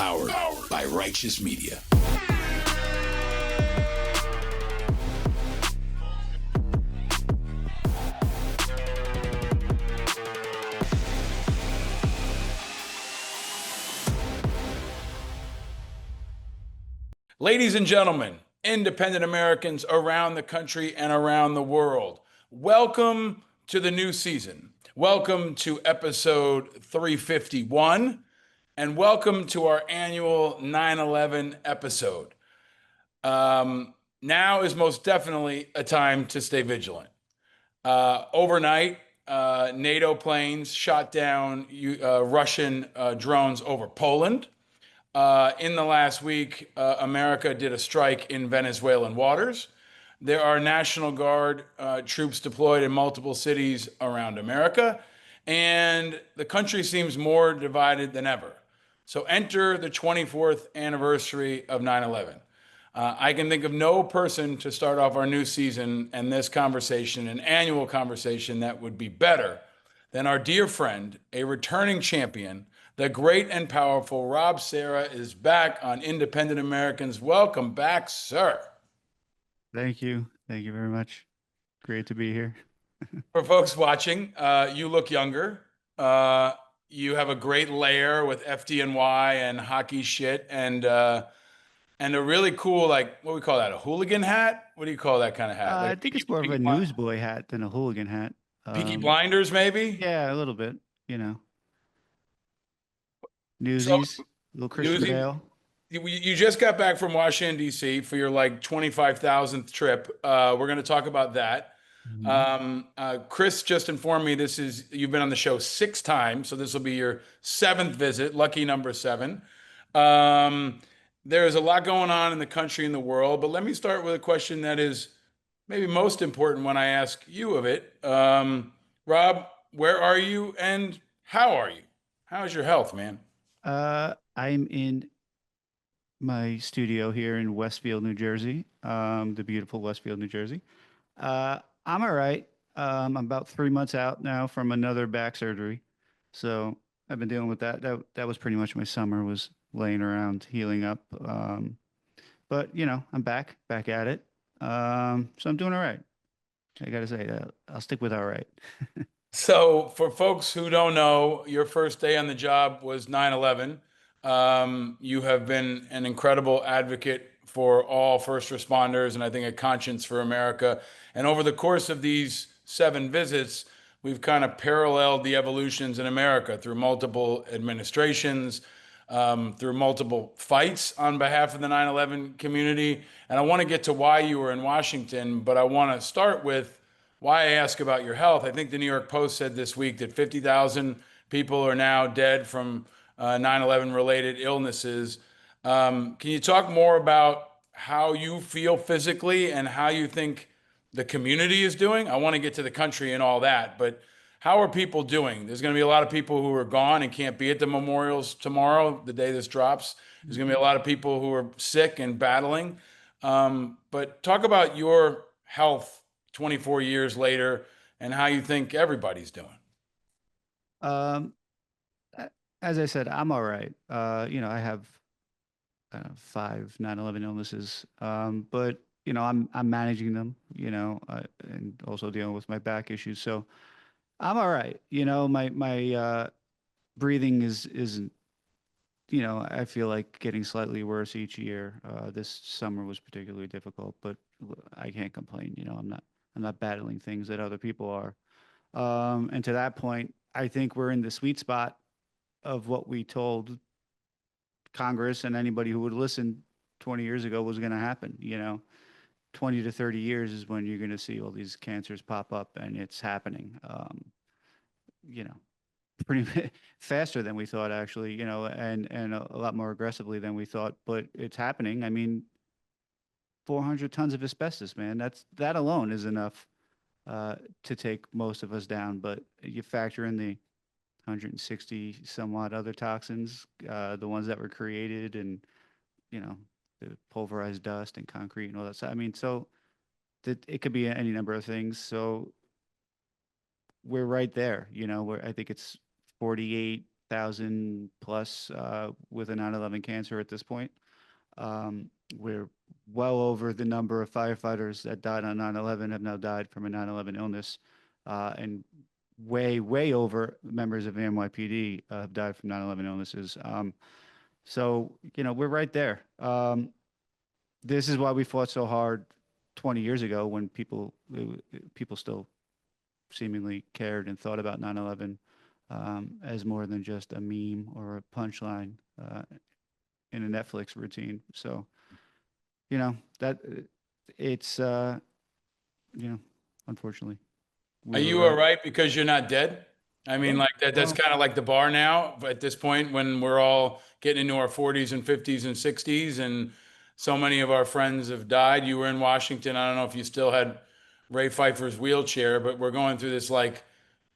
Powered by Righteous Media. Ladies and gentlemen, independent Americans around the country and around the world, welcome to the new season. Welcome to episode 351, and welcome to our annual 9/11 episode. Now is most definitely a time to stay vigilant. Overnight, NATO planes shot down Russian drones over Poland. In the last week, America did a strike in Venezuelan waters. There are National Guard troops deployed in multiple cities around America, and the country seems more divided than ever. So enter the 24th anniversary of 9/11. I can think of no person to start off our new season and this conversation, an annual conversation, that would be better than our dear friend, a returning champion, the great and powerful Rob Serra is back on Independent Americans. Welcome back, sir. Thank you. Thank you very much. Great to be here. For folks watching, you look younger. You have a great layer with FDNY and hockey shit, and a really cool, like, what do we call that? A hooligan hat? What do you call that kind of hat? I Like think it's more of a newsboy hat than a hooligan hat. Peaky Blinders, maybe? Yeah, a little bit, So, Newsies, little Christian Newsy, Bale. you just got back from Washington, D.C. for your like 25,000th trip. We're going to talk about that. Mhm. Chris just informed me you've been on the show 6 times, so this will be your 7th visit, lucky number 7. There's a lot going on in the country and the world, but let me start with a question that is maybe most important when I ask you of it. Rob, where are you and how are you? How's your health, man? I'm in my studio here in Westfield, New Jersey, the beautiful Westfield, New Jersey. I'm all right. I'm about 3 months out now from another back surgery, so I've been dealing with that. That was pretty much my summer, was laying around healing up. But I'm back at it. So I'm doing all right. I gotta say that I'll stick with all right. So, for folks who don't know, your first day on the job was 9/11. You have been an incredible advocate for all first responders, and I think a conscience for America. And over the course of these 7 visits, we've kind of paralleled the evolutions in America through multiple administrations, through multiple fights on behalf of the 9/11 community. And I want to get to why you were in Washington, but I want to start with why I ask about your health. I think the New York Post said this week that 50,000 people are now dead from 9/11 related illnesses. Can you talk more about how you feel physically and how you think the community is doing? I want to get to the country and all that, but how are people doing? There's going to be a lot of people who are gone and can't be at the memorials tomorrow, the day this drops. There's going to be a lot of people who are sick and battling. But talk about your health 24 years later and how you think everybody's doing. Um, as I said, I'm all right. I have 5 9/11 illnesses, but I'm managing them. And also dealing with my back issues. So I'm all right. My breathing isn't. I feel like getting slightly worse each year. This summer was particularly difficult, but I can't complain. I'm not battling things that other people are. And to that point, I think we're in the sweet spot of what we told Congress and anybody who would listen 20 years ago was going to happen. 20 to 30 years is when you're going to see all these cancers pop up, and it's happening. You know, pretty faster than we thought, actually. And a lot more aggressively than we thought, but it's happening. I mean, 400 tons of asbestos, man. That alone is enough to take most of us down. But you factor in the 160 somewhat other toxins, the ones that were created, and you know the pulverized dust and concrete and all that stuff. I mean, so that it could be any number of things. So we're right there. Where I think it's 48 thousand plus with a 9/11 cancer at this point. We're well over the number of firefighters that died on 9/11 have now died from a 9/11 illness, and way over members of the NYPD have died from 9/11 illnesses. So, we're right there. This is why we fought so hard 20 years ago when people still seemingly cared and thought about 9/11 as more than just a meme or a punchline in a Netflix routine. So, that it's unfortunately Are we you were all right because you're not dead? I mean, yeah. like that's Well, kind of like the bar now, but at this point when we're all getting into our 40s and 50s and 60s and so many of our friends have died. You were in Washington. I don't know if you still had Ray Pfeiffer's wheelchair, but we're going through this like,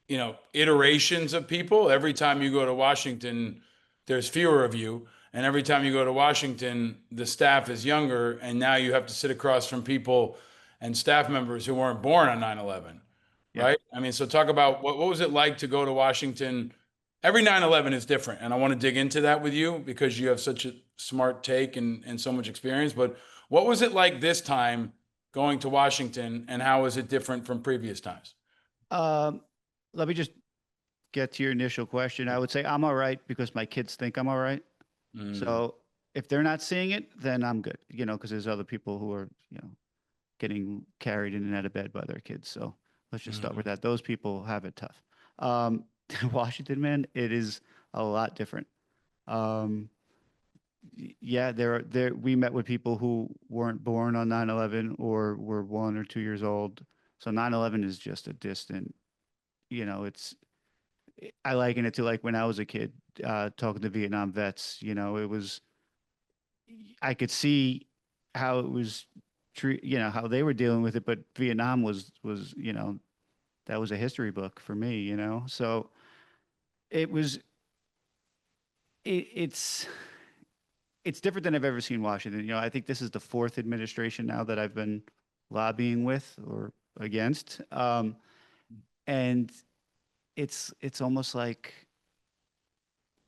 iterations of people. Every time you go to Washington, there's fewer of you. And every time you go to Washington, the staff is younger. And now you have to sit across from people and staff members who weren't born on 9/11, yeah. right? I mean, so talk about what was it like to go to Washington? Every 9/11 is different. And I want to dig into that with you because you have such a smart take and so much experience. But what was it like this time going to Washington and how was it different from previous times? Um, Let me just get to your initial question. I would say I'm all right because my kids think I'm all right. Mm, So if they're not seeing it, then I'm good, because there's other people who are, getting carried in and out of bed by their kids. So let's just start with mm, that. Those people have it tough. Um, Washington, man, it is a lot different. Um, yeah, we met with people who weren't born on 9/11 or were 1 or 2 years old. So 9/11 is just a distant, it's I liken it to like when I was a kid, talking to Vietnam vets. It was I could see how it was, how they were dealing with it, but Vietnam was that was a history book for me. So it was it, it's different than I've ever seen Washington. I think this is the fourth administration now that I've been lobbying with or against, and it's almost like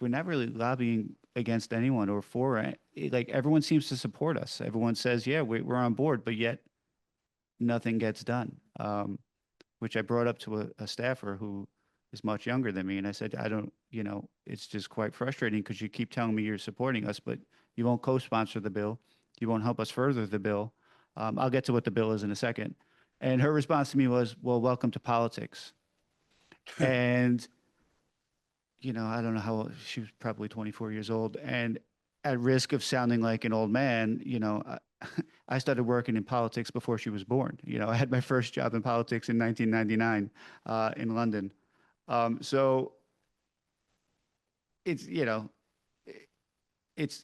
we're not really lobbying against anyone or for it. Like everyone seems to support us. Everyone says, yeah, we're on board, but yet nothing gets done. Which I brought up to a staffer who is much younger than me. And I said, I don't, it's just quite frustrating because you keep telling me you're supporting us, but you won't co-sponsor the bill. You won't help us further the bill. I'll get to what the bill is in a second. And her response to me was, well, welcome to politics. And I don't know how old, she was probably 24 years old. And at risk of sounding like an old man, I started working in politics before she was born. I had my first job in politics in 1999 in London. So it's,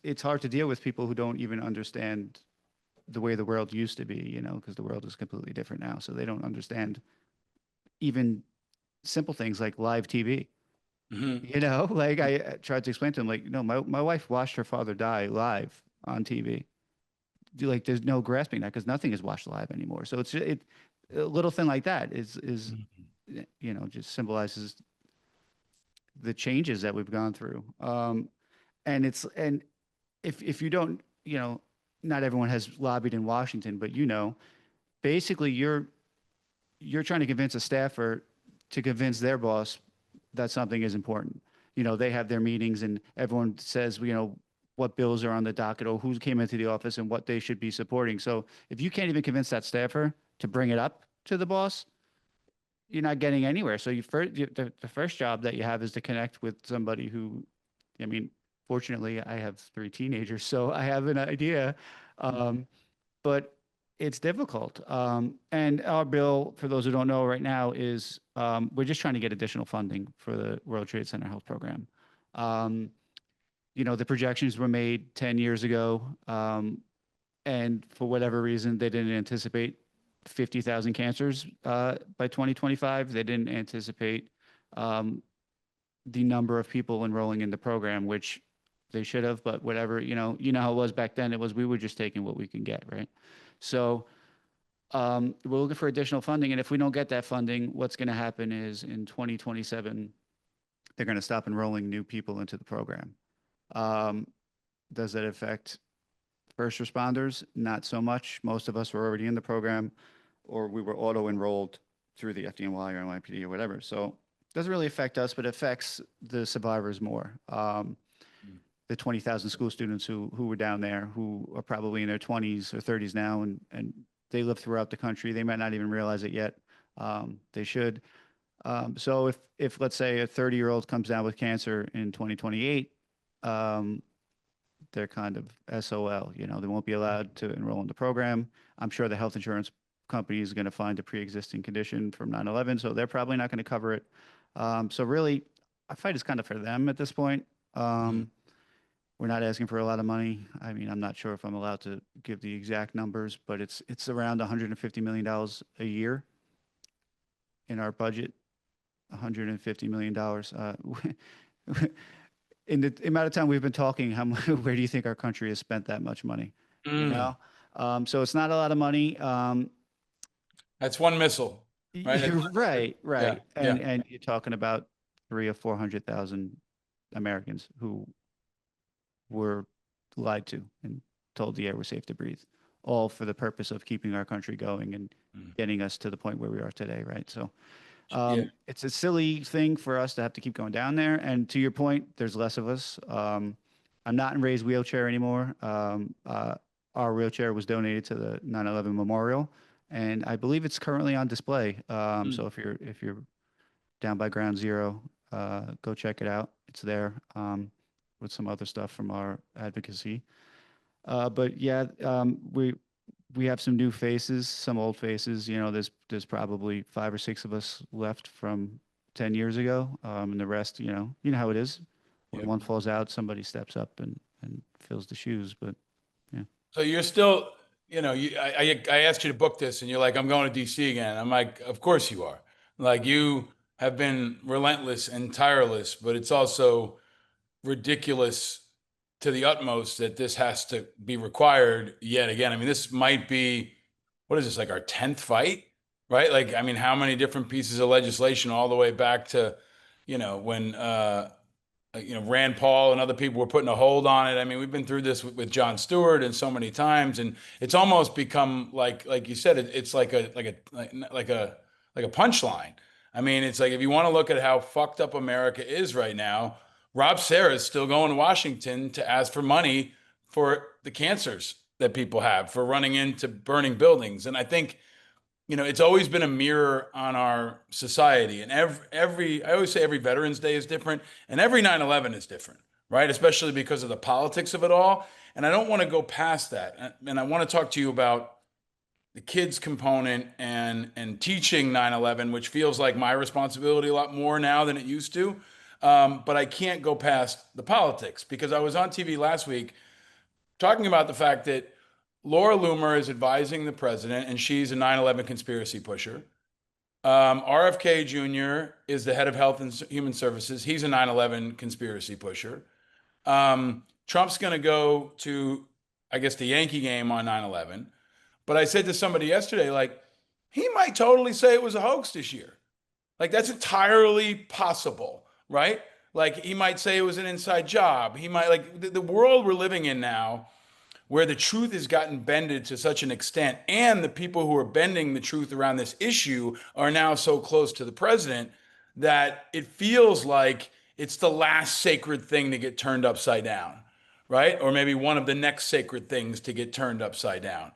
it's hard to deal with people who don't even understand the way the world used to be, because the world is completely different now. So they don't understand even simple things like live TV. mhm. Like I tried to explain to him, like, no, my wife watched her father die live on TV. Like, there's no grasping that because nothing is watched live anymore. So a little thing like that is just symbolizes the changes that we've gone through. And if you don't, not everyone has lobbied in Washington, but basically you're trying to convince a staffer to convince their boss that something is important. They have their meetings and everyone says, what bills are on the docket or who came into the office and what they should be supporting. So if you can't even convince that staffer to bring it up to the boss, you're not getting anywhere. So the first job that you have is to connect with somebody who, I mean, fortunately, I have three teenagers, so I have an idea. Um, but it's difficult. And our bill, for those who don't know right now, is we're just trying to get additional funding for the World Trade Center Health Program. Um, the projections were made 10 years ago, and for whatever reason, they didn't anticipate 50,000 cancers by 2025. They didn't anticipate um, the number of people enrolling in the program, which they should have, but whatever, how it was back then. It was we were just taking what we can get, right? So we're looking for additional funding, and if we don't get that funding, what's going to happen is in 2027, they're going to stop enrolling new people into the program. Um, does that affect first responders? Not so much. Most of us were already in the program, or we were auto enrolled through the FDNY or NYPD or whatever. So it doesn't really affect us, but it affects the survivors more. The 20,000 school students who were down there, who are probably in their 20s or 30s now, and they live throughout the country. They might not even realize it yet. They should. So if let's say a 30-year-old comes down with cancer in 2028, um, they're kind of SOL. You know, they won't be allowed to enroll in the program. I'm sure the health insurance company is going to find a pre-existing condition from 9/11, so they're probably not going to cover it. So really, I fight is kind of for them at this point. Mhm. We're not asking for a lot of money. I mean, I'm not sure if I'm allowed to give the exact numbers, but it's around $150 million a year in our budget. $150 million. In the amount of time we've been talking, where do you think our country has spent that much money? You Mm. know, so it's not a lot of money. That's one missile, right? You're right, Yeah, right, yeah. and you're talking about 300,000 or 400,000 Americans who were lied to and told the air was safe to breathe, all for the purpose of keeping our country going and Mm. getting us to the point where we are today, right? So Yeah. it's a silly thing for us to have to keep going down there. And to your point, there's less of us. I'm not in Ray's wheelchair anymore. Our wheelchair was donated to the 9/11 Memorial, and I believe it's currently on display. Mm. So if you're down by Ground Zero, go check it out. It's there with some other stuff from our advocacy. But yeah, we have some new faces, some old faces. You know, there's probably 5 or 6 of us left from 10 years ago, and the rest, you know how it is. When Yeah. one falls out, somebody steps up and fills the shoes. But yeah, So you're still, I asked you to book this and you're like, I'm going to DC again. I'm like, of course you are. Like you have been relentless and tireless, but it's also ridiculous to the utmost that this has to be required yet again. I mean, this might be, what is this, like our 10th fight, right? Like, I mean, how many different pieces of legislation all the way back to, when Rand Paul and other people were putting a hold on it. I mean, we've been through this with Jon Stewart and so many times, and it's almost become like you said, it's like a punchline. I mean, it's like if you want to look at how fucked up America is right now, Rob Serra is still going to Washington to ask for money for the cancers that people have for running into burning buildings, and I think it's always been a mirror on our society. And I always say every Veterans Day is different, and every 9/11 is different, right? Especially because of the politics of it all. And I don't want to go past that. And I want to talk to you about the kids component and teaching 9/11, which feels like my responsibility a lot more now than it used to. But I can't go past the politics because I was on TV last week talking about the fact that Laura Loomer is advising the president, and she's a 9/11 conspiracy pusher. RFK Jr. is the head of Health and Human Services. He's a 9/11 conspiracy pusher. Trump's going to go to, I guess, the Yankee game on 9/11. But I said to somebody yesterday, like, he might totally say it was a hoax this year. Like, that's entirely possible, right? Like, he might say it was an inside job. He might, like, the world we're living in now where the truth has gotten bended to such an extent, and the people who are bending the truth around this issue are now so close to the president that it feels like it's the last sacred thing to get turned upside down, right? Or maybe one of the next sacred things to get turned upside down.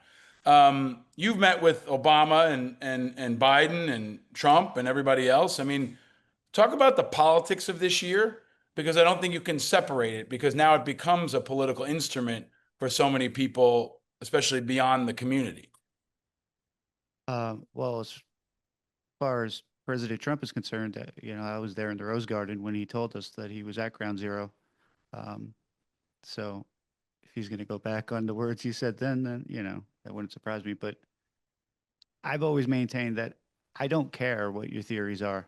You've met with Obama and Biden and Trump and everybody else. I mean, talk about the politics of this year because I don't think you can separate it because now it becomes a political instrument for so many people, especially beyond the community. well, as far as President Trump is concerned, I was there in the Rose Garden when he told us that he was at Ground Zero. Um, so if he's going to go back on the words he said then that wouldn't surprise me. But I've always maintained that I don't care what your theories are.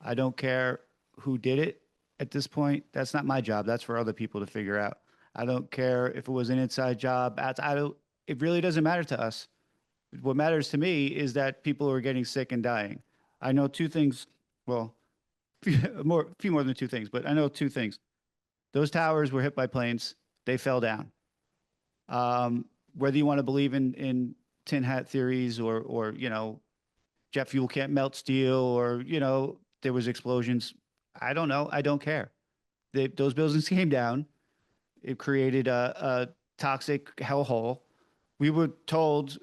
I don't care who did it at this point. That's not my job. That's for other people to figure out. I don't care if it was an inside job. I don't. It really doesn't matter to us. What matters to me is that people are getting sick and dying. I know two things. Well, few more than two things, but I know two things. Those towers were hit by planes. They fell down. Whether you want to believe in tin hat theories or jet fuel can't melt steel or there was explosions, I don't know. I don't care. Those buildings came down. It created a toxic hellhole. We were told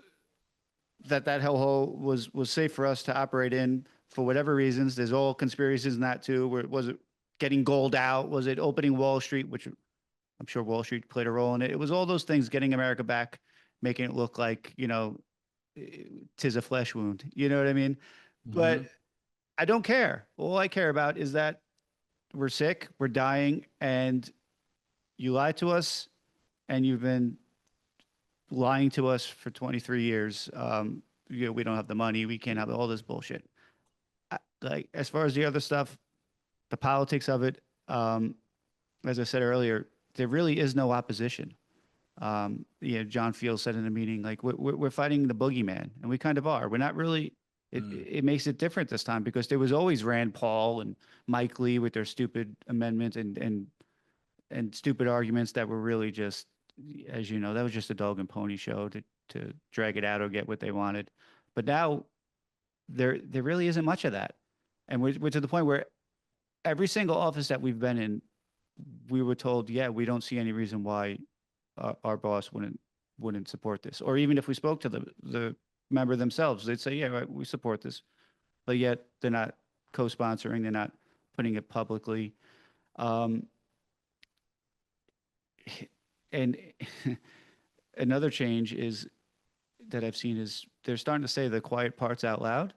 that hellhole was safe for us to operate in for whatever reasons. There's all conspiracies in that too. Was it getting gold out? Was it opening Wall Street, which I'm sure Wall Street played a role in it. It was all those things getting America back, making it look like, tis a flesh wound. You know what I mean? But Mhm. I don't care. All I care about is that we're sick, we're dying, and you lied to us, and you've been lying to us for 23 years. We don't have the money, we can't have all this bullshit. Like as far as the other stuff, the politics of it, as I said earlier, there really is no opposition. John Field said in a meeting, like we're fighting the boogeyman, and we kind of are. We're not really. Mm. It makes it different this time because there was always Rand Paul and Mike Lee with their stupid amendments and stupid arguments that were really just, as you know, that was just a dog and pony show to drag it out or get what they wanted. But now there really isn't much of that, and we're to the point where every single office that we've been in, we were told, yeah, we don't see any reason why our boss wouldn't support this. Or even if we spoke to the member themselves, they'd say, yeah, right, we support this. But yet they're not co-sponsoring, they're not putting it publicly. Um, and another change is that I've seen is they're starting to say the quiet parts out loud.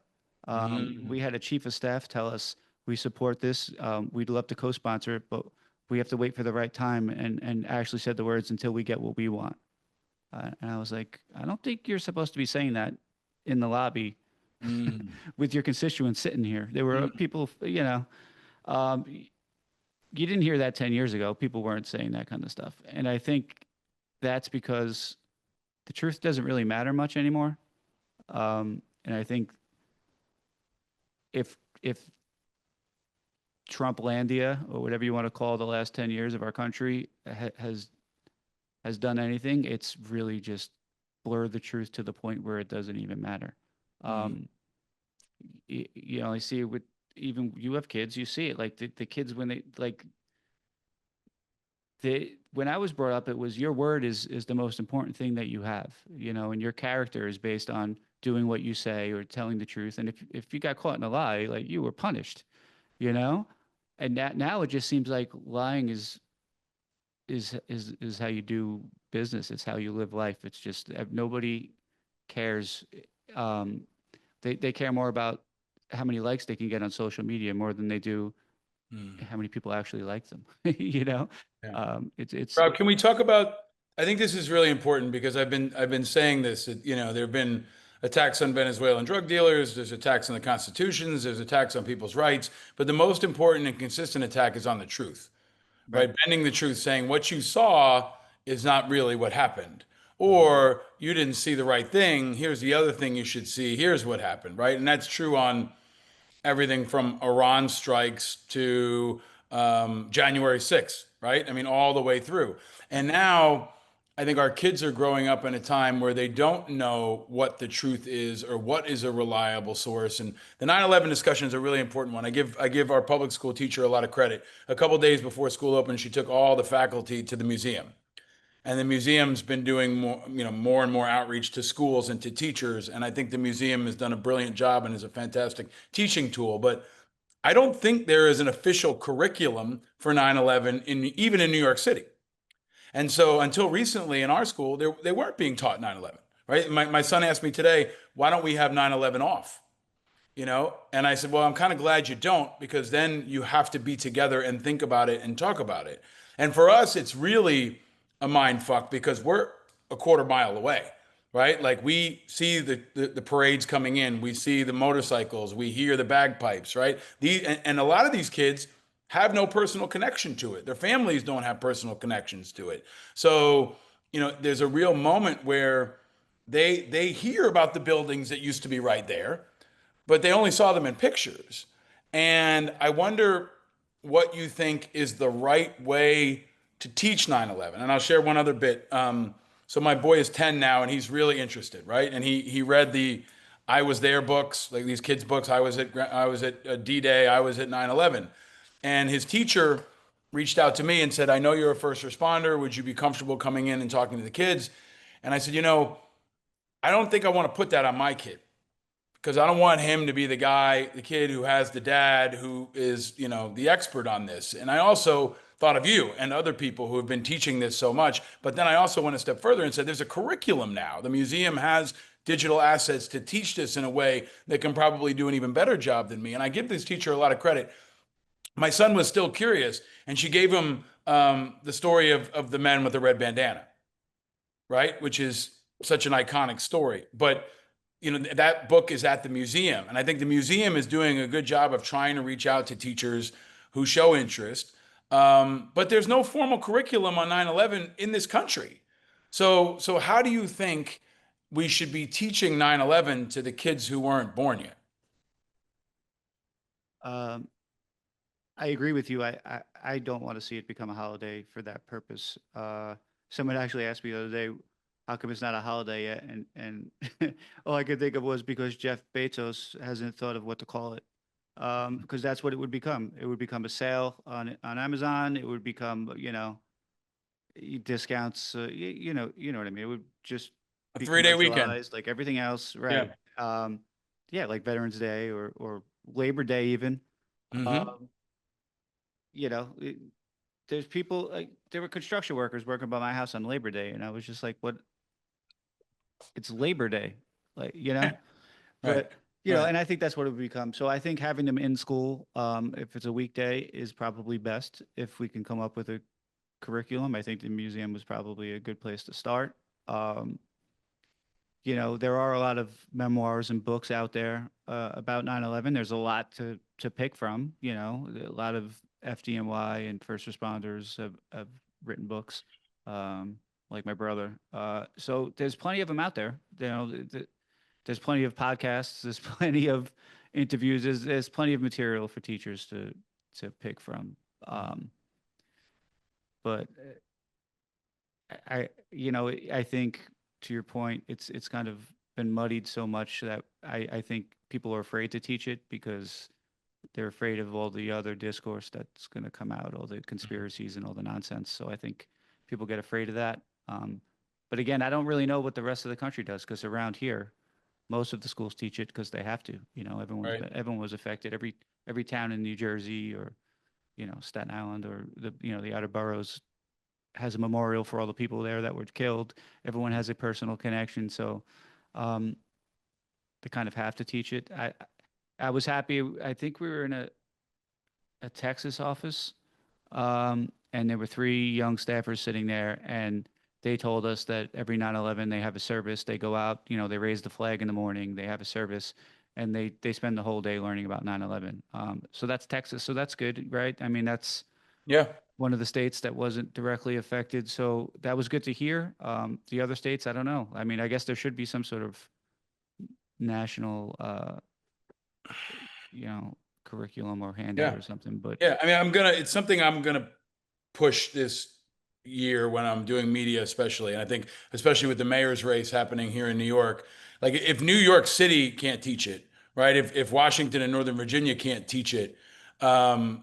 Mm. We had a chief of staff tell us we support this. We'd love to co-sponsor it, but we have to wait for the right time, and actually said the words until we get what we want. And I was like, I don't think you're supposed to be saying that in the lobby Mm. with your constituents sitting here. There were Mm. people, you didn't hear that 10 years ago. People weren't saying that kind of stuff. And I think that's because the truth doesn't really matter much anymore. And I think if Trumplandia or whatever you want to call the last 10 years of our country has done anything, it's really just blurred the truth to the point where it doesn't even matter. Mm. Um, I see it with even you have kids, you see it like the kids when they like when I was brought up, it was your word is the most important thing that you have, and your character is based on doing what you say or telling the truth. And if you got caught in a lie, like you were punished, you know? And that now it just seems like lying is how you do business. It's how you live life. It's just nobody cares. Um, they care more about how many likes they can get on social media more than they do Mm. how many people actually like them. You know, Yeah. it's Rob, can we talk about? I think this is really important because I've been saying this. There have been attacks on Venezuelan drug dealers. There's attacks on the constitutions. There's attacks on people's rights. But the most important and consistent attack is on the truth, right. right? Bending the truth, saying what you saw is not really what happened, Mhm. or you didn't see the right thing. Here's the other thing you should see. Here's what happened, right? And that's true on everything from Iran strikes to January 6th, right? I mean, all the way through. And now I think our kids are growing up in a time where they don't know what the truth is or what is a reliable source. And the 9/11 discussion is a really important one. I give our public school teacher a lot of credit. A couple days before school opened, she took all the faculty to the museum. And the museum's been doing more and more outreach to schools and to teachers. And I think the museum has done a brilliant job and is a fantastic teaching tool. But I don't think there is an official curriculum for 9/11 even in New York City. And so until recently in our school, they weren't being taught 9/11, right? My son asked me today, why don't we have 9/11 off? And I said, well, I'm kind of glad you don't, because then you have to be together and think about it and talk about it. And for us, it's really a mind fuck because we're a quarter mile away, right? Like we see the parades coming in, we see the motorcycles, we hear the bagpipes, right? And a lot of these kids have no personal connection to it. Their families don't have personal connections to it. So, there's a real moment where they hear about the buildings that used to be right there, but they only saw them in pictures. And I wonder what you think is the right way to teach 9/11. And I'll share one other bit. So my boy is 10 now and he's really interested, right? And he read the I Was There books, like these kids' books. I was at D-Day, I was at 9/11. And his teacher reached out to me and said, I know you're a first responder. Would you be comfortable coming in and talking to the kids? And I said, I don't think I want to put that on my kid because I don't want him to be the guy, the kid who has the dad who is, the expert on this. And I also thought of you and other people who have been teaching this so much. But then I also went a step further and said, there's a curriculum now. The museum has digital assets to teach this in a way that can probably do an even better job than me. And I give this teacher a lot of credit. My son was still curious, and she gave him the story of the men with the red bandana, right? Which is such an iconic story. But that book is at the museum, and I think the museum is doing a good job of trying to reach out to teachers who show interest. But there's no formal curriculum on 9/11 in this country. So how do you think we should be teaching 9/11 to the kids who weren't born yet? Um, I agree with you. I don't want to see it become a holiday for that purpose. Someone actually asked me the other day, how come it's not a holiday yet? And all I could think of was because Jeff Bezos hasn't thought of what to call it. Because that's what it would become. It would become a sale on Amazon. It would become, discounts. You know what I mean. It would just A be 3-day weekend. commercialized like everything else, Yeah. right? Yeah, like Veterans Day or Labor Day even. Hmm. Um, you know, it, there's people like there were construction workers working by my house on Labor Day, and I was just like, "What? It's Labor Day, like Right. But Right. and I think that's what it would become. So I think having them in school, if it's a weekday, is probably best. If we can come up with a curriculum, I think the museum was probably a good place to start. Um, there are a lot of memoirs and books out there about 9/11. There's a lot to pick from. A lot of FDNY and first responders have written books, like my brother. So there's plenty of them out there. There's plenty of podcasts. There's plenty of interviews. There's plenty of material for teachers to pick from. Um, but I think to your point, it's kind of been muddied so much that I think people are afraid to teach it because they're afraid of all the other discourse that's going to come out, all the conspiracies and all the nonsense. So I think people get afraid of that. But again, I don't really know what the rest of the country does because around here, most of the schools teach it because they have to. Right. Everyone was affected. Every town in New Jersey or Staten Island or the outer boroughs has a memorial for all the people there that were killed. Everyone has a personal connection, so um, they kind of have to teach it. I was happy. I think we were in a Texas office, and there were three young staffers sitting there, and they told us that every 9/11 they have a service. They go out, they raise the flag in the morning. They have a service, and they spend the whole day learning about 9/11. So that's Texas. So that's good, right? I mean, that's Yeah. one of the states that wasn't directly affected. So that was good to hear. The other states, I don't know. I mean, I guess there should be some sort of national, curriculum or handout Yeah. or something. But Yeah. I mean, it's something I'm gonna push this year when I'm doing media, especially. And I think, especially with the mayor's race happening here in New York, like if New York City can't teach it, right? If Washington and Northern Virginia can't teach it, then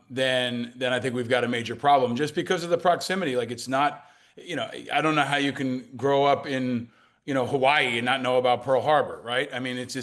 I think we've got a major problem just because of the proximity. Like it's not, I don't know how you can grow up in, Hawaii and not know about Pearl Harbor, right? I mean, it's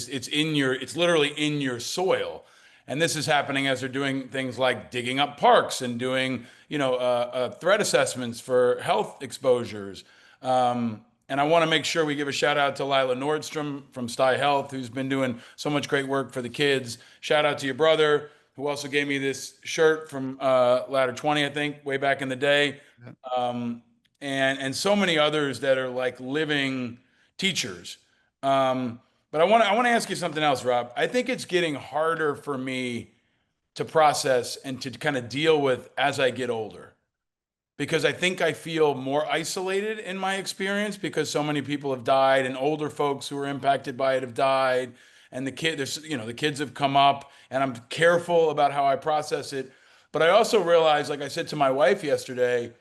literally in your soil. And this is happening as they're doing things like digging up parks and doing, threat assessments for health exposures. And I want to make sure we give a shout out to Lila Nordstrom from Sty Health, who's been doing so much great work for the kids. Shout out to your brother, who also gave me this shirt from Ladder 20, I think, way back in the day. yeah. Um, and so many others that are like living teachers. But I want to ask you something else, Rob. I think it's getting harder for me to process and to kind of deal with as I get older because I think I feel more isolated in my experience because so many people have died and older folks who were impacted by it have died. and the kid, there's, the kids have come up, and I'm careful about how I process it. But I also realize, like I said to my wife yesterday,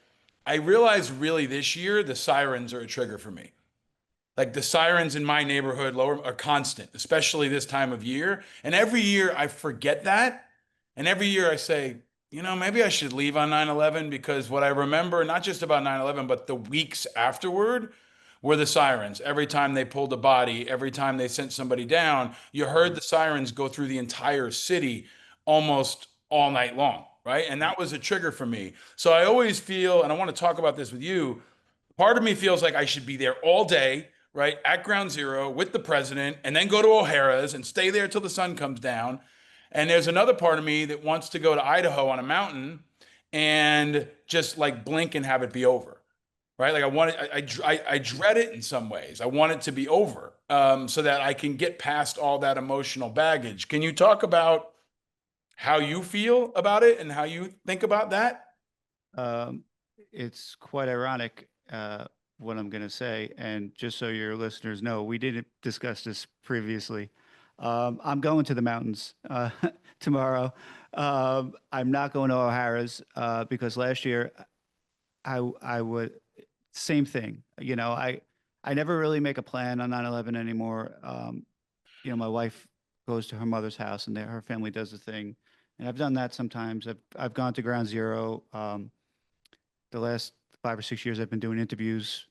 I realized really this year the sirens are a trigger for me. Like the sirens in my neighborhood lower are constant, especially this time of year. And every year I forget that. And every year I say, maybe I should leave on 9/11 because what I remember, not just about 9/11, but the weeks afterward were the sirens. Every time they pulled a body, every time they sent somebody down, you heard the sirens go through the entire city almost all night long, right? And that was a trigger for me. So I always feel, and I want to talk about this with you, part of me feels like I should be there all day, right, at ground zero with the president, and then go to O'Hara's and stay there till the sun comes down. And there's another part of me that wants to go to Idaho on a mountain and just like blink and have it be over, right? Like I want it, I dread it in some ways. I want it to be over, so that I can get past all that emotional baggage. Can you talk about how you feel about it and how you think about that? Um, it's quite ironic what I'm going to say, and just so your listeners know, we didn't discuss this previously. I'm going to the mountains tomorrow. I'm not going to O'Hara's because last year I would same thing. I never really make a plan on 9/11 anymore. My wife goes to her mother's house and her family does the thing, and I've done that sometimes. I've gone to Ground Zero. The last 5 or 6 years I've been doing interviews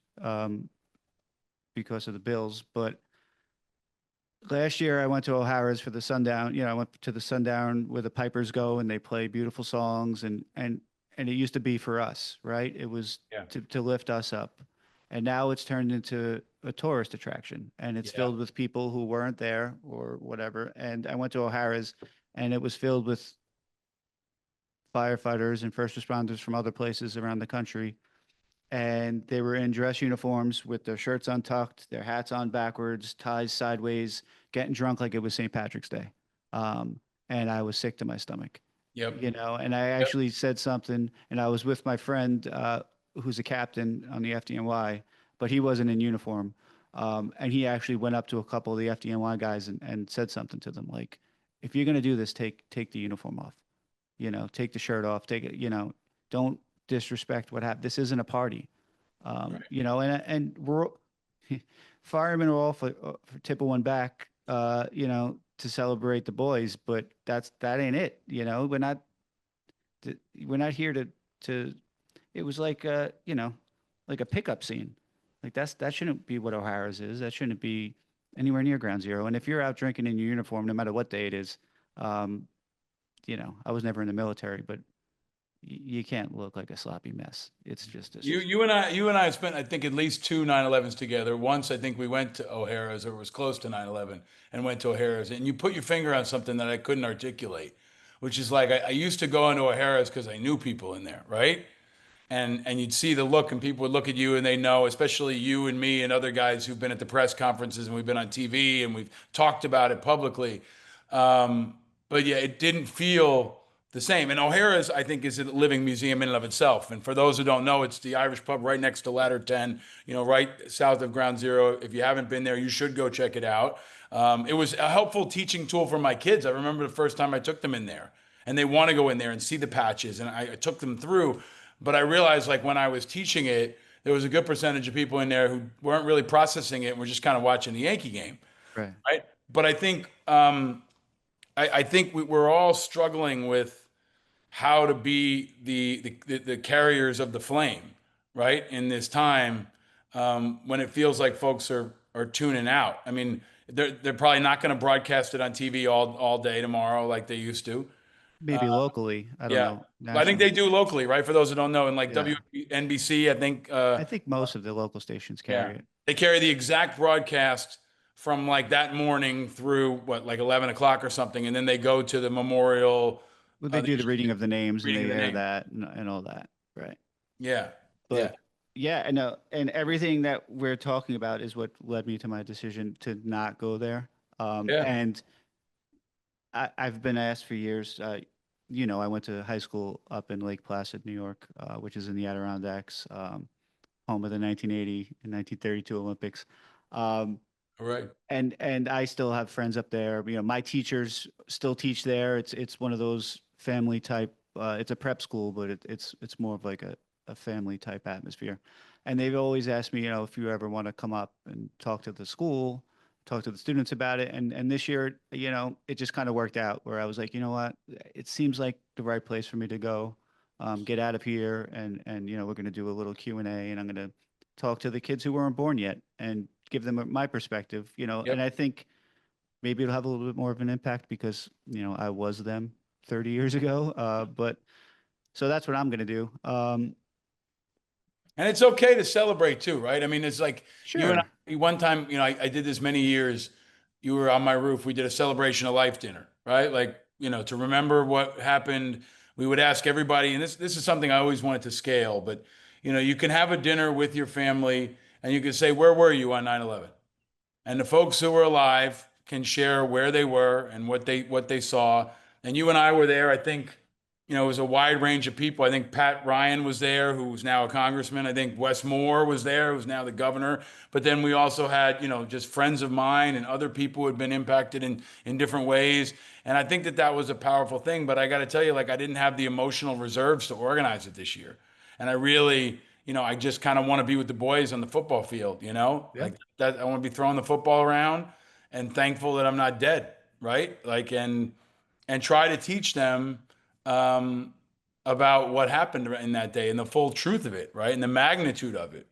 because of the bills. But last year I went to O'Hara's for the sundown. I went to the sundown where the pipers go and they play beautiful songs, and it used to be for us, right? It was Yeah. to lift us up. And now it's turned into a tourist attraction, and it's Yeah. filled with people who weren't there or whatever. And I went to O'Hara's, and it was filled with firefighters and first responders from other places around the country, and they were in dress uniforms with their shirts untucked, their hats on backwards, ties sideways, getting drunk like it was St. Patrick's Day. And I was sick to my stomach, Yep. and I Yep. actually said something, and I was with my friend who's a captain on the FDNY, but he wasn't in uniform. And he actually went up to a couple of the FDNY guys and said something to them like, if you're going to do this, take the uniform off, take the shirt off, take it, don't disrespect what happened. This isn't a party, Right. and we're firemen are all for tipping one back, to celebrate the boys, but that ain't it. We're not here to. It was like like a pickup scene. Like that shouldn't be what O'Hara's is. That shouldn't be anywhere near Ground Zero. And if you're out drinking in your uniform, no matter what day it is, um, I was never in the military, but you can't look like a sloppy mess. It's just You and I spent, I think, at least two 9/11s together. Once, I think we went to O'Hara's, or it was close to 9/11, and went to O'Hara's. And you put your finger on something that I couldn't articulate, which is like I used to go into O'Hara's because I knew people in there, right? And you'd see the look, and people would look at you and they know, especially you and me and other guys who've been at the press conferences, and we've been on TV and we've talked about it publicly. But yeah, it didn't feel the same. And O'Hara's, I think, is a living museum in and of itself. And for those who don't know, it's the Irish pub right next to Ladder 10, right south of Ground Zero. If you haven't been there, you should go check it out. It was a helpful teaching tool for my kids. I remember the first time I took them in there, and they want to go in there and see the patches, and I took them through. But I realized, like, when I was teaching it, there was a good percentage of people in there who weren't really processing it and were just kind of watching the Yankee game, right. right? But I think I think we're all struggling with how to be the carriers of the flame, right? In this time, when it feels like folks are tuning out. I mean, they're probably not going to broadcast it on TV all day tomorrow like they used to. Maybe locally, I don't Yeah. know, I think they nationally. do locally, right? For those who don't know, and like Yeah. WNBC, I think, I think most of the local stations yeah, carry it. they carry the exact broadcast from like that morning through what, like 11 o'clock or something, and then they go to the memorial. Well, they They do the usually reading do of the names and reading of they the air name. that and all that. Right. Yeah, yeah, But yeah, and everything that we're talking about is what led me to my decision to not go there. yeah. And I've been asked for years. I went to high school up in Lake Placid, New York, which is in the Adirondacks, home of the 1980 and 1932 Olympics. Um, Right. And I still have friends up there. My teachers still teach there. It's one of those family type. It's a prep school, but it's more of like a family type atmosphere. And they've always asked me, if you ever want to come up and talk to the school, talk to the students about it. And this year, it just kind of worked out where I was like, you know what, it seems like the right place for me to go. Get out of here, and we're going to do a little Q&A, and I'm going to talk to the kids who weren't born yet and give them my perspective, and Yep. I think maybe it'll have a little bit more of an impact because, I was them 30 years ago. But so that's what I'm going to do. And it's okay to celebrate too, right? I mean, it's like you and Sure. I, one time, I did this many years. You were on my roof. We did a celebration of life dinner, right? Like, to remember what happened. We would ask everybody, and this is something I always wanted to scale, but you can have a dinner with your family and you can say, where were you on 9/11? And the folks who were alive can share where they were and what they saw. And you and I were there. I think, it was a wide range of people. I think Pat Ryan was there, who's now a congressman. I think Wes Moore was there, who's now the governor. But then we also had, just friends of mine and other people who had been impacted in different ways. And I think that was a powerful thing. But I got to tell you, like, I didn't have the emotional reserves to organize it this year. And I really, I just kind of want to be with the boys on the football field, Yeah. like that. I want to be throwing the football around and thankful that I'm not dead, right? Like, and try to teach them um, about what happened in that day and the full truth of it, right? And the magnitude of it.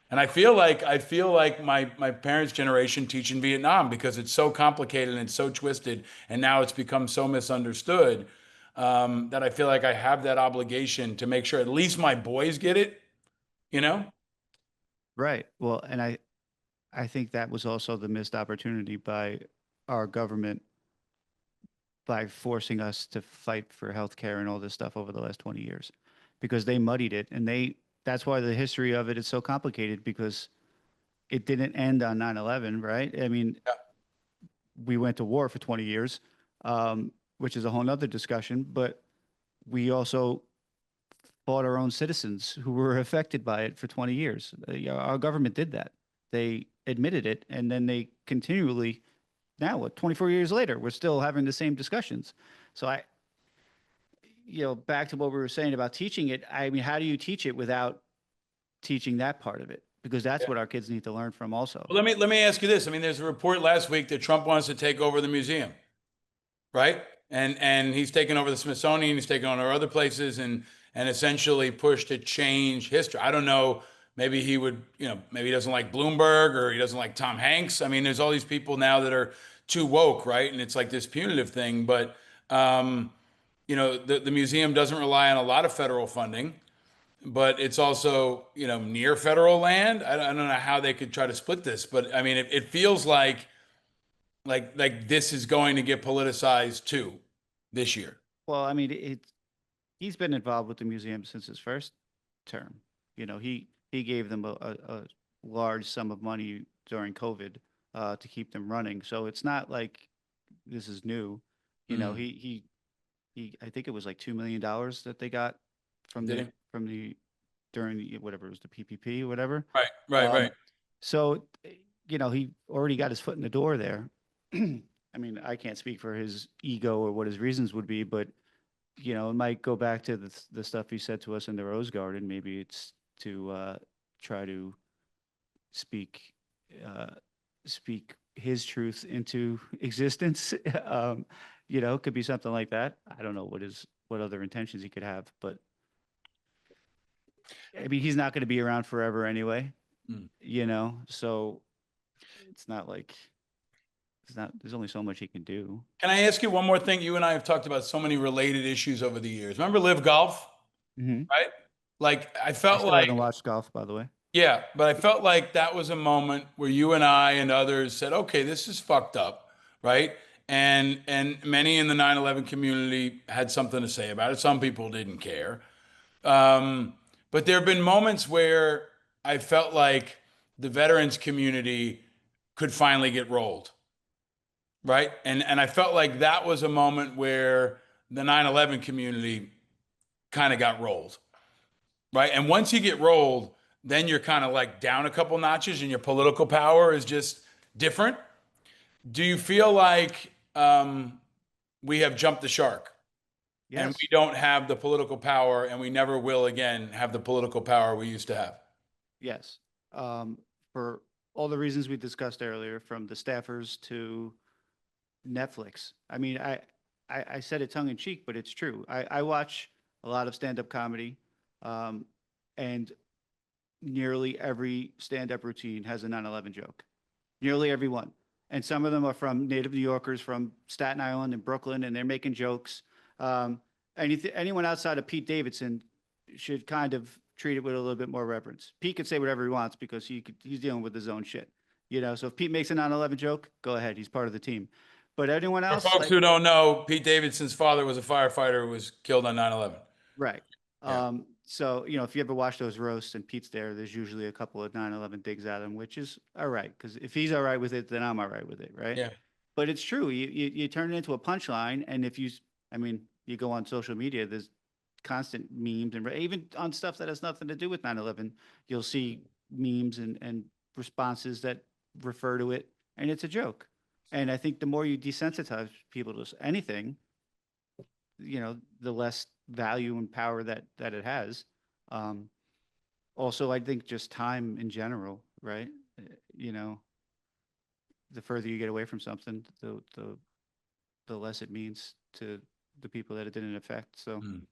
And I feel like my parents' generation teaching Vietnam because it's so complicated and it's so twisted, and now it's become so misunderstood that I feel like I have that obligation to make sure at least my boys get it, you know? Right. Well, and I think that was also the missed opportunity by our government by forcing us to fight for healthcare and all this stuff over the last 20 years because they muddied it, and that's why the history of it is so complicated because it didn't end on 9/11, right? I mean, Yeah, we went to war for 20 years, which is a whole nother discussion, but we also fought our own citizens who were affected by it for 20 years. Yeah, our government did that. They admitted it, and then they continually, now what, 24 years later, we're still having the same discussions. So back to what we were saying about teaching it. I mean, how do you teach it without teaching that part of it? Because that's yeah. what our kids need to learn from also. Well, let me ask you this. I mean, there's a report last week that Trump wants to take over the museum, right? And he's taken over the Smithsonian, he's taken over other places and essentially pushed to change history. I don't know, maybe he would, maybe he doesn't like Bloomberg or he doesn't like Tom Hanks. I mean, there's all these people now that are too woke, right? And it's like this punitive thing, but um, the museum doesn't rely on a lot of federal funding, but it's also, near federal land. I don't know how they could try to split this, but I mean, it feels like this is going to get politicized too this year. Well, I mean, he's been involved with the museum since his first term. He gave them a large sum of money during COVID to keep them running. So it's not like this is new. Mm. He I think it was like $2 million that they got from Did the he? from the during the whatever it was, the PPP or whatever. Right, right, Um, right. so he already got his foot in the door there. I mean, I can't speak for his ego or what his reasons would be, but it might go back to the stuff he said to us in the Rose Garden. Maybe it's to try to speak uh, speak his truth into existence. It could be something like that. I don't know what other intentions he could have, but I mean, he's not going to be around forever anyway. Mm. So it's not like it's not. There's only so much he can do. Can I ask you one more thing? You and I have talked about so many related issues over the years. Remember Live Golf, Hmm. right? Like I I felt still like, haven't watched golf, by the way. yeah, but I felt like that was a moment where you and I and others said, okay, this is fucked up, right? And many in the 9/11 community had something to say about it. Some people didn't care. Um, but there have been moments where I felt like the veterans community could finally get rolled, right? And I felt like that was a moment where the 9/11 community kind of got rolled, right? And once you get rolled, then you're kind of like down a couple notches and your political power is just different. Do you feel like we have jumped the shark and we Yes. don't have the political power and we never will again have the political power we used to have? Yes. For all the reasons we discussed earlier, from the staffers to Netflix. I mean, I said it tongue in cheek, but it's true. I watch a lot of stand-up comedy, um, and nearly every stand-up routine has a 9/11 joke. Nearly every one. And some of them are from native New Yorkers from Staten Island and Brooklyn, and they're making jokes. Um, anyone outside of Pete Davidson should kind of treat it with a little bit more reverence. Pete could say whatever he wants because he's dealing with his own shit. So if Pete makes a 9/11 joke, go ahead. He's part of the team. But anyone For else, folks like, who don't know, Pete Davidson's father was a firefighter who was killed on 9/11. right. Yeah. So, if you ever watch those roasts and Pete's there's usually a couple of 9/11 digs at him, which is all right. Because if he's all right with it, then I'm all right with it, right? Yeah. But it's true. You turn it into a punchline, and I mean, you go on social media, there's constant memes, and even on stuff that has nothing to do with 9/11, you'll see memes and responses that refer to it, and it's a joke. And I think the more you desensitize people to anything, the less value and power that it has. Um, Also, I think just time in general, right? You know, the further you get away from something, the less it means to the people that it didn't affect. So Mm.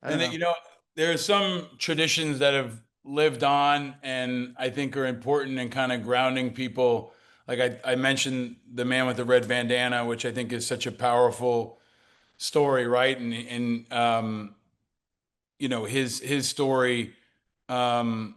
I don't And that, know. there are some traditions that have lived on and I think are important in kind of grounding people. Like I mentioned the man with the red bandana, which I think is such a powerful story, right? And his story um,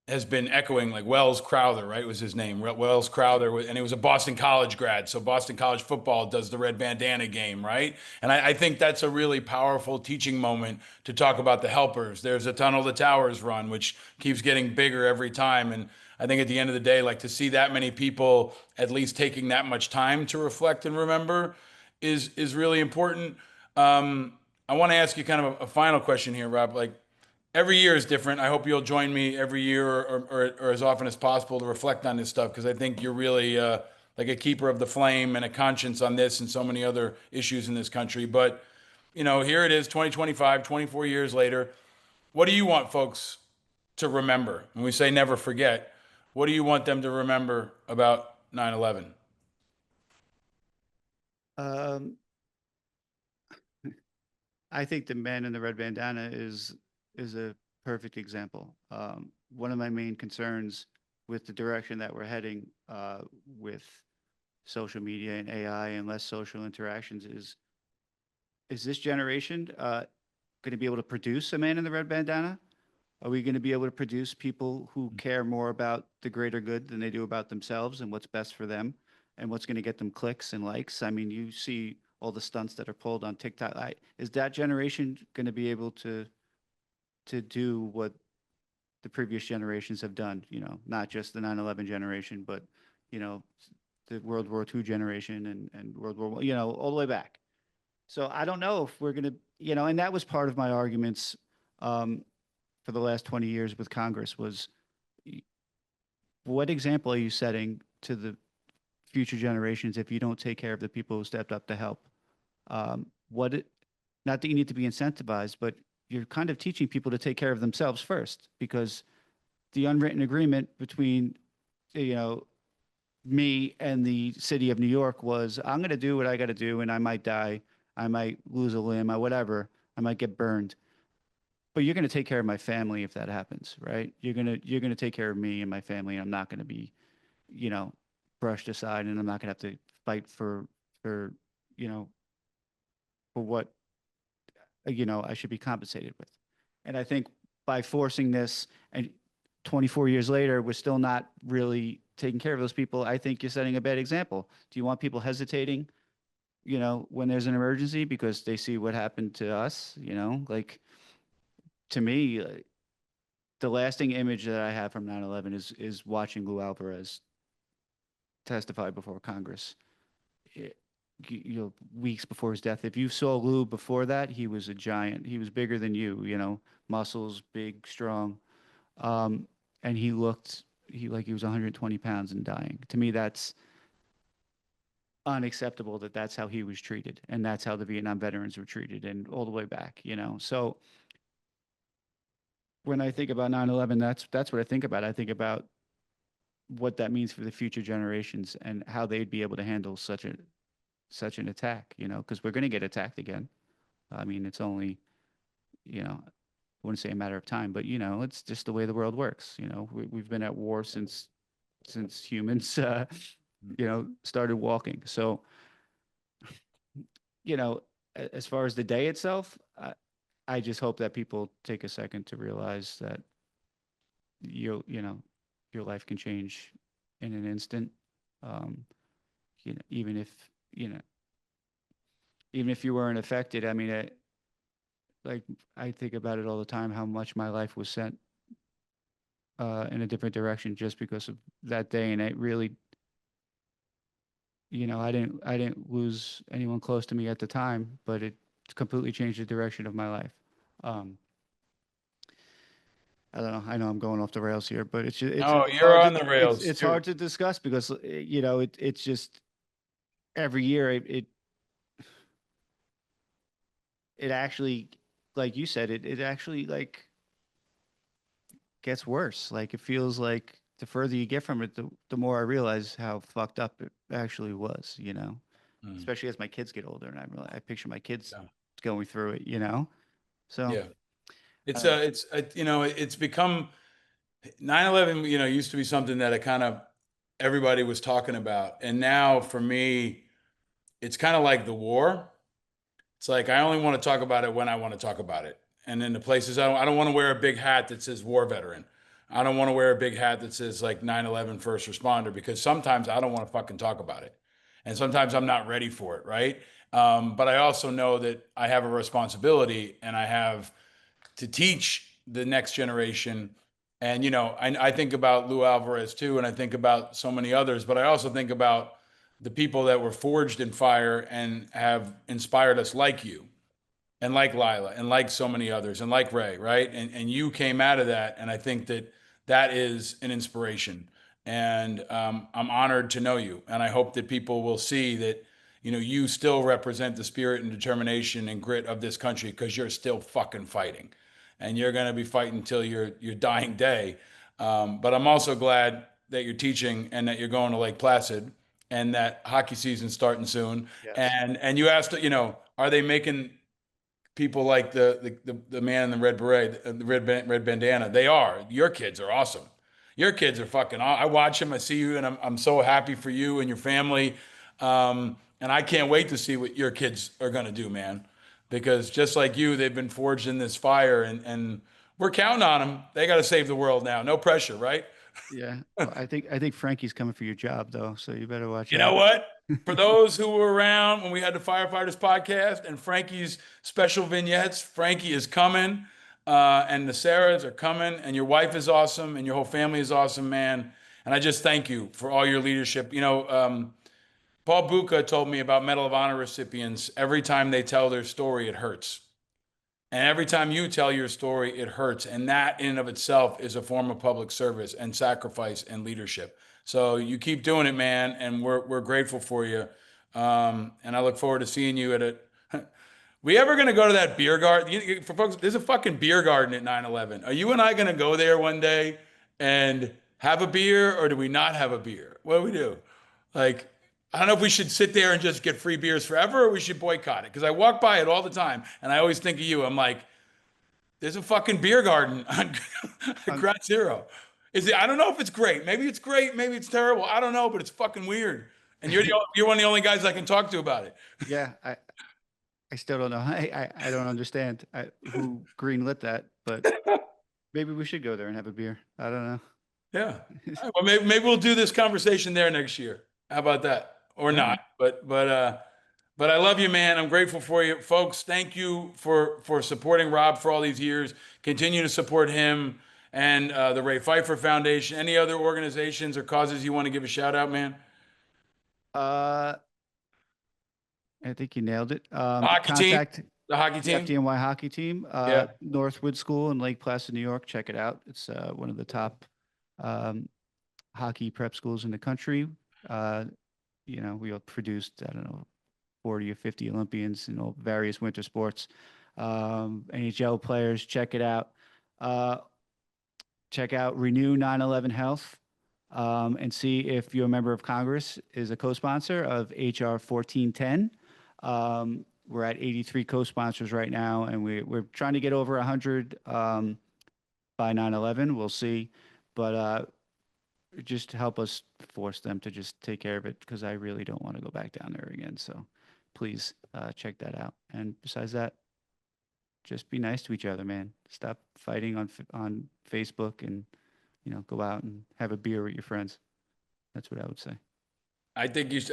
has been echoing, like Wells Crowther, right? Was his name, Wells Crowther, and he was a Boston College grad. So Boston College football does the red bandana game, right? And I think that's a really powerful teaching moment to talk about the helpers. There's a Tunnel to Towers run, which keeps getting bigger every time. And I think at the end of the day, like to see that many people at least taking that much time to reflect and remember is really important. Um, I want to ask you kind of a final question here, Rob. Like, every year is different. I hope you'll join me every year or as often as possible to reflect on this stuff because I think you're really like a keeper of the flame and a conscience on this and so many other issues in this country. But, here it is, 2025, 24 years later. What do you want folks to remember? When we say never forget, what do you want them to remember about 9/11? Um, I think the man in the red bandana is a perfect example. One of my main concerns with the direction that we're heading with social media and AI and less social interactions is this generation going to be able to produce a man in the red bandana? Are we going to be able to produce people who care more about the greater good than they do about themselves and what's best for them and what's going to get them clicks and likes? I mean, you see all the stunts that are pulled on TikTok. Is that generation going to be able to do what the previous generations have done? Not just the 9/11 generation, but you know, the World War II generation and World War I, all the way back. So I don't know if we're going to, and that was part of my arguments um, for the last 20 years with Congress was what example are you setting to the future generations if you don't take care of the people who stepped up to help? Not that you need to be incentivized, but you're kind of teaching people to take care of themselves first because the unwritten agreement between, you know, me and the city of New York was I'm going to do what I got to do and I might die. I might lose a limb, or whatever. I might get burned. But you're going to take care of my family if that happens, right? You're going to take care of me and my family. And I'm not going to be, you know, brushed aside, and I'm not going to have to fight for you know for what I should be compensated with. And I think by forcing this, and 24 years later, we're still not really taking care of those people. I think you're setting a bad example. Do you want people hesitating, when there's an emergency because they see what happened to us? Like, to me, the lasting image that I have from 9/11 is watching Lou Alvarez testify before Congress. It, weeks before his death. If you saw Lou before that, he was a giant. He was bigger than you. Muscles, big, strong, and he looked he was 120 pounds and dying. To me, that's unacceptable that that's how he was treated, and that's how the Vietnam veterans were treated, and all the way back, you know. So when I think about 9/11, that's what I think about. I think about what that means for the future generations and how they'd be able to handle such an attack, you know, because we're going to get attacked again. I mean, it's only, you know, I wouldn't say a matter of time, but you know, it's just the way the world works. You know, we've been at war since humans, you know, started walking. So, you know, as far as the day itself, I just hope that people take a second to realize that you know, your life can change in an instant. Um, you know, you know, even if you weren't affected, I mean, like I think about it all the time, how much my life was sent in a different direction just because of that day, and it really, you know, I didn't lose anyone close to me at the time, but it completely changed the direction of my life. Um, I don't know. I know I'm going off the rails here, but No, it's you're hard on the rails. it's hard to discuss because you know it's just every year it actually, like you said, it actually like gets worse. Like it feels like the further you get from it, the more I realize how fucked up it actually was, you know. Mm, Especially as my kids get older and I picture my kids yeah. going through it, you know. So Yeah. I don't know. You know, it's become 9/11, you know, used to be something that I kind of everybody was talking about. And now for me, it's kind of like the war. It's like I only want to talk about it when I want to talk about it. And in the places I don't want to wear a big hat that says war veteran. I don't want to wear a big hat that says like 9/11 first responder because sometimes I don't want to fucking talk about it. And sometimes I'm not ready for it, right? But I also know that I have a responsibility and I have to teach the next generation. And, you know, I think about Lou Alvarez too, and I think about so many others, but I also think about the people that were forged in fire and have inspired us like you and like Lila and like so many others and like Ray, right? And you came out of that. And I think that that is an inspiration. And I'm honored to know you. And I hope that people will see that, you know, you still represent the spirit and determination and grit of this country because you're still fucking fighting. And you're going to be fighting till your dying day. But I'm also glad that you're teaching and that you're going to Lake Placid and that hockey season's starting soon. Yes. And you asked, you know, are they making people like the man in the red beret, the red bandana? They are. Your kids are awesome. Your kids are fucking. I watch them. I see you, and I'm so happy for you and your family. And I can't wait to see what your kids are gonna do, man. Because just like you, they've been forged in this fire, and we're counting on them. They got to save the world now. No pressure, right? Yeah. Well, I think Frankie's coming for your job though, so you better watch You know out. what? For those who were around when we had the Firefighters podcast and Frankie's special vignettes, Frankie is coming, and the Sarahs are coming, and your wife is awesome, and your whole family is awesome, man. And I just thank you for all your leadership. You know, Paul Buca told me about Medal of Honor recipients. Every time they tell their story, it hurts. And every time you tell your story, it hurts. And that in and of itself is a form of public service and sacrifice and leadership. So you keep doing it, man. And we're grateful for you. And I look forward to seeing you at it. We ever going to go to that beer garden? For folks, there's a fucking beer garden at 9/11. Are you and I going to go there one day and have a beer, or do we not have a beer? What do we do? Like, I don't know if we should sit there and just get free beers forever or we should boycott it. Because I walk by it all the time and I always think of you. I'm like, there's a fucking beer garden on Um, Ground Zero. I don't know if it's great. Maybe it's great. Maybe it's terrible. I don't know, but it's fucking weird. And you're one of the only guys I can talk to about it. yeah, I still don't know. I don't understand who greenlit that, but maybe we should go there and have a beer. I don't know. Yeah. All right, well, maybe we'll do this conversation there next year. How about that? Or All right. not? But I love you, man. I'm grateful for you, folks. Thank you for supporting Rob for all these years. Continue to support him and the Ray Pfeiffer Foundation. Any other organizations or causes you want to give a shout out, man? Uh, I think you nailed it. The hockey team. Contact The hockey the team. FDNY hockey team, Yeah. Northwood School in Lake Placid, New York. Check it out. It's one of the top um, hockey prep schools in the country. Uh, we have produced, I don't know, 40 or 50 Olympians in all various winter sports. NHL players, check it out. Uh, Check out Renew 9/11 Health, and see if your member of Congress is a co-sponsor of HR 1410. We're at 83 co-sponsors right now, and we're trying to get over 100 by 9/11. We'll see, but just help us force them to just take care of it, because I really don't want to go back down there again. So please check that out. And besides that, just be nice to each other, man. Stop fighting on Facebook, and go out and have a beer with your friends. That's what I would say. I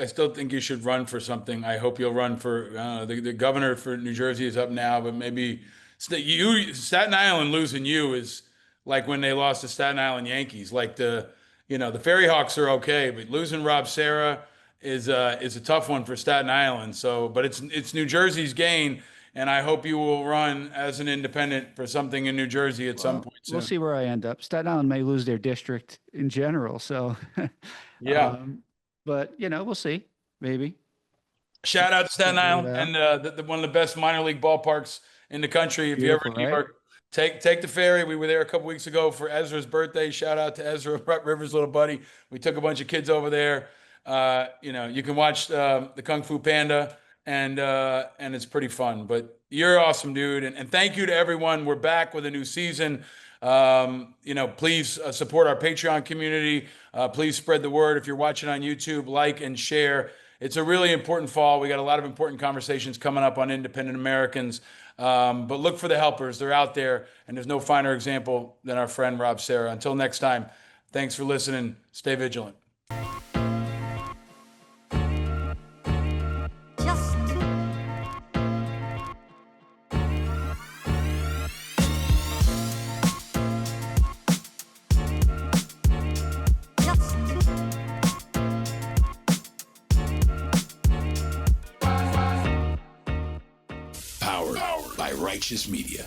still think you should run for something. I hope you'll run for, the governor for New Jersey is up now, but maybe Staten Island losing you is like when they lost to Staten Island Yankees. Like the Ferry Hawks are okay, but losing Rob Serra is a tough one for Staten Island. So, but it's New Jersey's gain, and I hope you will run as an independent for something in New Jersey at some Well, point we'll soon. see where I end up. Staten Island may lose their district in general, so Yeah. um, but we'll see. Maybe Shout out to Staten figure it Island out. and one of the best minor league ballparks in the country. If you're ever Beautiful, in New right? York, take the ferry. We were there a couple weeks ago for Ezra's birthday. Shout out to Ezra, Rivers' little buddy. We took a bunch of kids over there. You can watch the Kung Fu Panda, and it's pretty fun. But you're awesome, dude, and thank you to everyone. We're back with a new season. Please support our Patreon community. Please spread the word. If you're watching on YouTube, like and share. It's a really important fall. We got a lot of important conversations coming up on independent Americans. But look for the helpers. They're out there, and there's no finer example than our friend Rob Serra. Until next time, thanks for listening. Stay vigilant. Powered by Righteous Media.